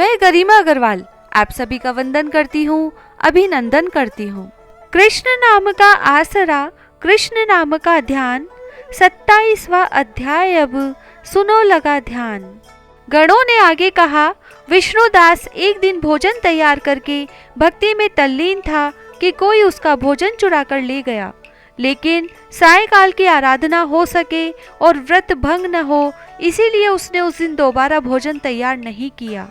मैं गरिमा अग्रवाल आप सभी का वंदन करती हूँ, अभिनंदन करती हूँ। कृष्ण नाम का आसरा, कृष्ण नाम का ध्यान, 27वां अध्याय अब सुनो लगा ध्यान। गणों ने आगे कहा, विष्णुदास एक दिन भोजन तैयार करके भक्ति में तल्लीन था कि कोई उसका भोजन चुरा कर ले गया, लेकिन सायंकाल की आराधना हो सके और व्रत भंग न हो, इसीलिए उसने उस दिन दोबारा भोजन तैयार नहीं किया।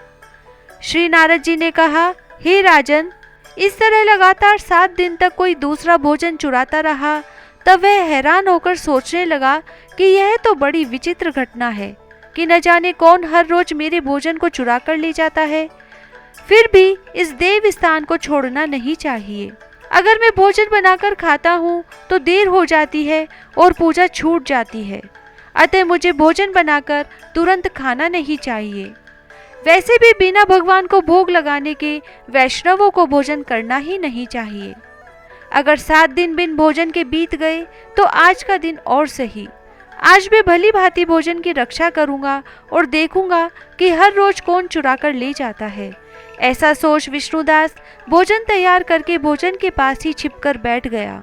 श्री नारद जी ने कहा, हे राजन, इस तरह लगातार 7 दिन तक कोई दूसरा भोजन चुराता रहा। तब वह हैरान होकर सोचने लगा कि यह तो बड़ी विचित्र घटना है कि न जाने कौन हर रोज मेरे भोजन को चुरा कर ले जाता है। फिर भी इस देव स्थान को छोड़ना नहीं चाहिए। अगर मैं भोजन बनाकर खाता हूँ तो देर हो जाती है और पूजा छूट जाती है, अतः मुझे भोजन बनाकर तुरंत खाना नहीं चाहिए। वैसे भी बिना भगवान को भोग लगाने के वैष्णवों को भोजन करना ही नहीं चाहिए। अगर 7 दिन बिन भोजन के बीत गए तो आज का दिन और सही। आज मैं भली भांति भोजन की रक्षा करूंगा और देखूंगा कि हर रोज कौन चुरा कर ले जाता है। ऐसा सोच विष्णुदास भोजन तैयार करके भोजन के पास ही छिपकर बैठ गया।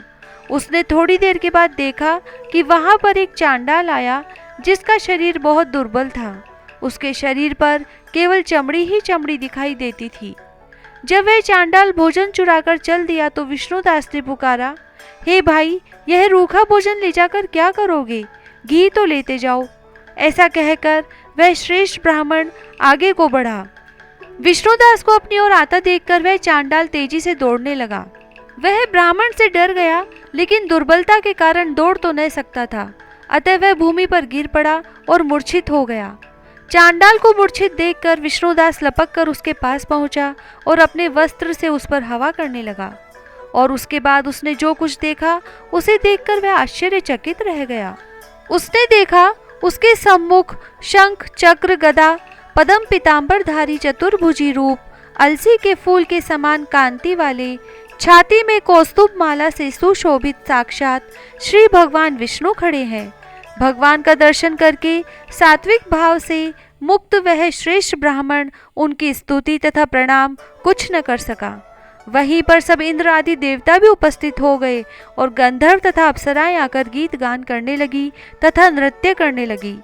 उसने थोड़ी देर के बाद देखा कि वहां पर एक चांडाल आया जिसका शरीर बहुत दुर्बल था। उसके शरीर पर केवल चमड़ी ही चमड़ी दिखाई देती थी। जब वह चांडाल भोजन चुराकर चल दिया तो विष्णुदास ने पुकारा, हे भाई, यह रूखा भोजन ले जाकर क्या करोगे? घी तो लेते जाओ। ऐसा कहकर वह श्रेष्ठ ब्राह्मण आगे को बढ़ा। विष्णुदास को अपनी ओर आता देखकर वह चांडाल तेजी से दौड़ने लगा। वह ब्राह्मण से डर गया, लेकिन दुर्बलता के कारण दौड़ तो नहीं सकता था, अतः वह भूमि पर गिर पड़ा और मूर्छित हो गया। चांडाल को मूर्छित देखकर विष्णुदास लपक कर उसके पास पहुंचा और अपने वस्त्र से उस पर हवा करने लगा। और उसके बाद उसने जो कुछ देखा उसे देखकर वह आश्चर्यचकित रह गया। उसने देखा उसके सम्मुख शंख, चक्र, गदा, पद्म पीतांबरधारी चतुर्भुजी रूप, अलसी के फूल के समान कांति वाले, छाती में कौस्तुभ माला से सुशोभित साक्षात श्री भगवान विष्णु खड़े हैं। भगवान का दर्शन करके सात्विक भाव से मुक्त वह श्रेष्ठ ब्राह्मण उनकी स्तुति तथा प्रणाम कुछ न कर सका। वहीं पर सब इंद्र आदि देवता भी उपस्थित हो गए और गंधर्व तथा अप्सराएं आकर गीत गान करने लगी तथा नृत्य करने लगी।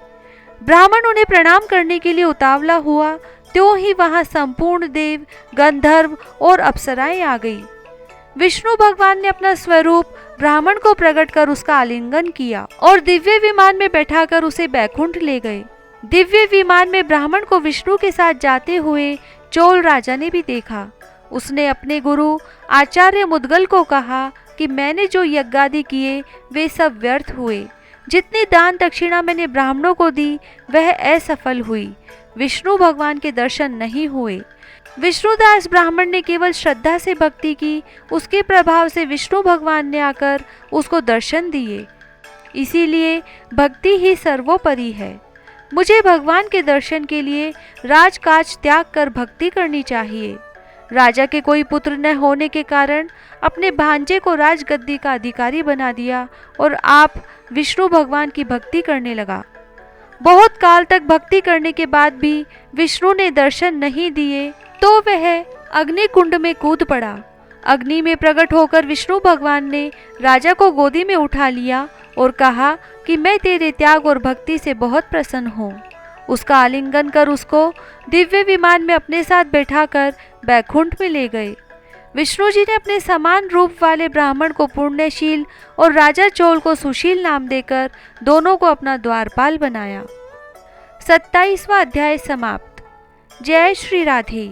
ब्राह्मण उन्हें प्रणाम करने के लिए उतावला हुआ, त्यों ही वहां संपूर्ण देव, गंधर्व और अप्सराएं आ गई। विष्णु भगवान ने अपना स्वरूप ब्राह्मण को प्रकट कर उसका आलिंगन किया और दिव्य विमान में बैठाकर उसे बैकुंठ ले गए। दिव्य विमान में ब्राह्मण को विष्णु के साथ जाते हुए चोल राजा ने भी देखा। उसने अपने गुरु आचार्य मुद्गल को कहा कि मैंने जो यज्ञादि किए वे सब व्यर्थ हुए। जितनी दान दक्षिणा मैंने ब्राह्मणों को दी वह असफल हुई। विष्णु भगवान के दर्शन नहीं हुए। विष्णुदास ब्राह्मण ने केवल श्रद्धा से भक्ति की, उसके प्रभाव से विष्णु भगवान ने आकर उसको दर्शन दिए। इसीलिए भक्ति ही सर्वोपरि है। मुझे भगवान के दर्शन के लिए राजकाज त्याग कर भक्ति करनी चाहिए। राजा के कोई पुत्र न होने के कारण अपने भांजे को राजगद्दी का अधिकारी बना दिया और आप विष्णु भगवान की भक्ति करने लगा। बहुत काल तक भक्ति करने के बाद भी विष्णु ने दर्शन नहीं दिए तो वह अग्नि कुंड में कूद पड़ा। अग्नि में प्रकट होकर विष्णु भगवान ने राजा को गोदी में उठा लिया और कहा कि मैं तेरे त्याग और भक्ति से बहुत प्रसन्न हूँ। उसका आलिंगन कर उसको दिव्य विमान में अपने साथ बैठाकर बैकुंठ में ले गए। विष्णु जी ने अपने समान रूप वाले ब्राह्मण को पुण्यशील और राजा चोल को सुशील नाम देकर दोनों को अपना द्वारपाल बनाया। 27वां अध्याय समाप्त। जय श्री राधे।